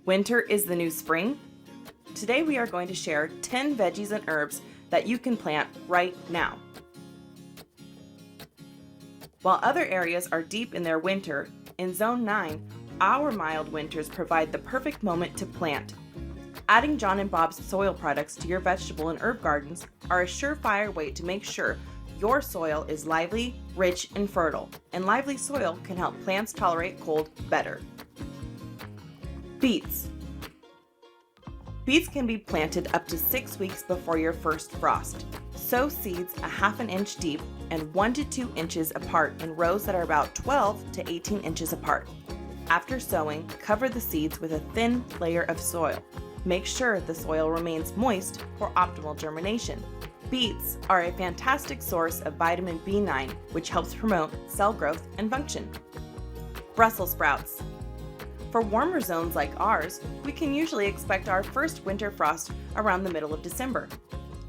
Winter is the new spring? Today we are going to share 10 veggies and herbs that you can plant right now. While other areas are deep in their winter, in Zone 9, our mild winters provide the perfect moment to plant. Adding John and Bob's soil products to your vegetable and herb gardens are a surefire way to make sure your soil is lively, rich, and fertile, and lively soil can help plants tolerate cold better. Beets. Beets can be planted up to 6 weeks before your first frost. Sow seeds a half an inch deep and 1 to 2 inches apart in rows that are about 12 to 18 inches apart. After sowing, cover the seeds with a thin layer of soil. Make sure the soil remains moist for optimal germination. Beets are a fantastic source of vitamin B9, which helps promote cell growth and function. Brussels sprouts. For warmer zones like ours, we can usually expect our first winter frost around the middle of December.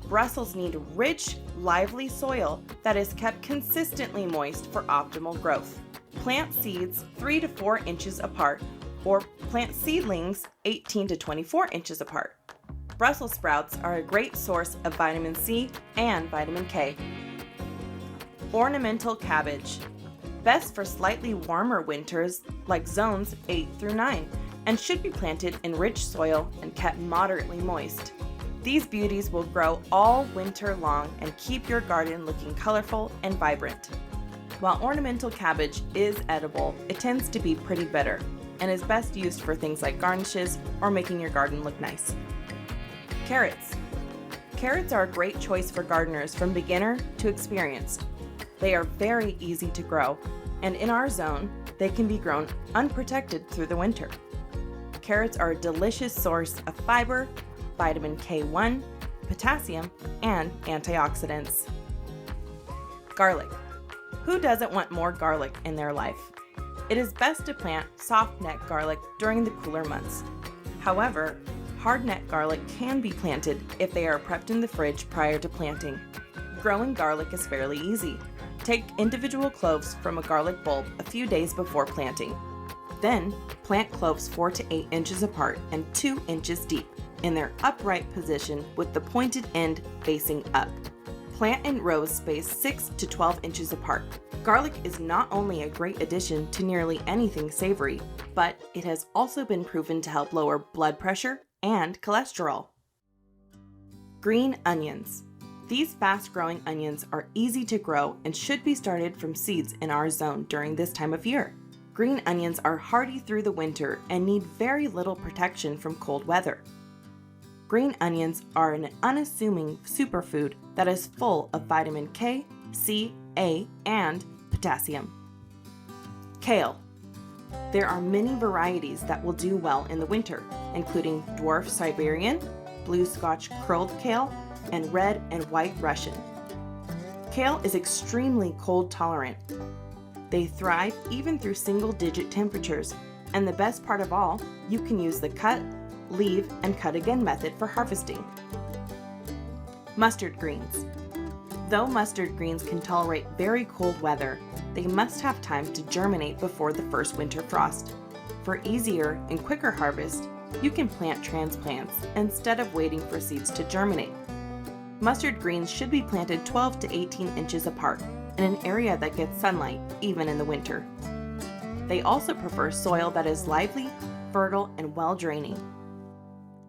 Brussels need rich, lively soil that is kept consistently moist for optimal growth. Plant seeds 3 to 4 inches apart or plant seedlings 18 to 24 inches apart. Brussels sprouts are a great source of vitamin C and vitamin K. Ornamental cabbage. Best for slightly warmer winters like zones 8 through 9 and should be planted in rich soil and kept moderately moist. These beauties will grow all winter long and keep your garden looking colorful and vibrant. While ornamental cabbage is edible, it tends to be pretty bitter and is best used for things like garnishes or making your garden look nice. Carrots. Carrots are a great choice for gardeners from beginner to experienced. They are very easy to grow, and in our zone, they can be grown unprotected through the winter. Carrots are a delicious source of fiber, vitamin K1, potassium, and antioxidants. Garlic. Who doesn't want more garlic in their life? It is best to plant soft-neck garlic during the cooler months. However, hard-neck garlic can be planted if they are prepped in the fridge prior to planting. Growing garlic is fairly easy. Take individual cloves from a garlic bulb a few days before planting. Then, plant cloves 4 to 8 inches apart and 2 inches deep in their upright position with the pointed end facing up. Plant in rows spaced 6 to 12 inches apart. Garlic is not only a great addition to nearly anything savory, but it has also been proven to help lower blood pressure and cholesterol. Green onions. These fast-growing onions are easy to grow and should be started from seeds in our zone during this time of year. Green onions are hardy through the winter and need very little protection from cold weather. Green onions are an unassuming superfood that is full of vitamin K, C, A, and potassium. Kale. There are many varieties that will do well in the winter, including dwarf Siberian, blue Scotch curled kale, and red and white Russian. Kale is extremely cold tolerant. They thrive even through single-digit temperatures, and the best part of all, you can use the cut, leave, and cut again method for harvesting. Mustard greens. Though mustard greens can tolerate very cold weather, they must have time to germinate before the first winter frost. For easier and quicker harvest, you can plant transplants instead of waiting for seeds to germinate. Mustard greens should be planted 12 to 18 inches apart in an area that gets sunlight even in the winter. They also prefer soil that is lively, fertile, and well-draining.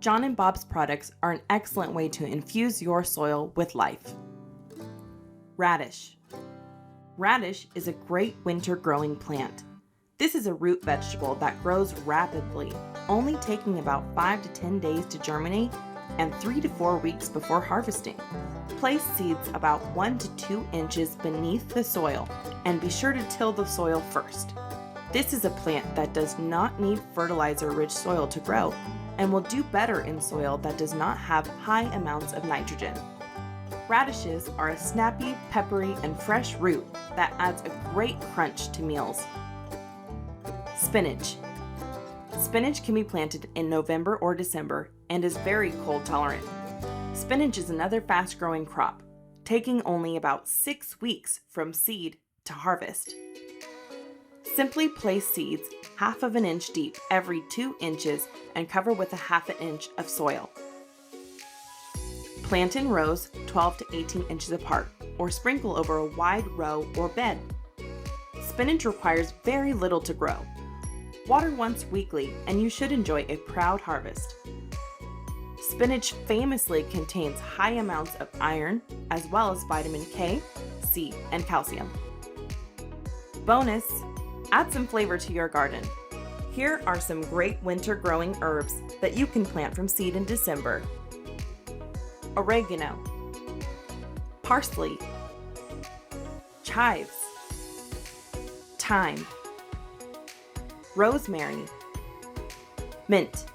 John and Bob's products are an excellent way to infuse your soil with life. Radish. Radish is a great winter growing plant. This is a root vegetable that grows rapidly, only taking about 5 to 10 days to germinate and 3 to 4 weeks before harvesting. Place seeds about 1 to 2 inches beneath the soil and be sure to till the soil first. This is a plant that does not need fertilizer-rich soil to grow and will do better in soil that does not have high amounts of nitrogen. Radishes are a snappy, peppery, and fresh root that adds a great crunch to meals. Spinach. Spinach can be planted in November or December and is very cold tolerant. Spinach is another fast-growing crop, taking only about 6 weeks from seed to harvest. Simply place seeds half of an inch deep every 2 inches and cover with a half an inch of soil. Plant in rows 12 to 18 inches apart, or sprinkle over a wide row or bed. Spinach requires very little to grow. Water once weekly and you should enjoy a proud harvest. Spinach famously contains high amounts of iron, as well as vitamin K, C, and calcium. Bonus, add some flavor to your garden. Here are some great winter growing herbs that you can plant from seed in December. Oregano, parsley, chives, thyme, rosemary, mint.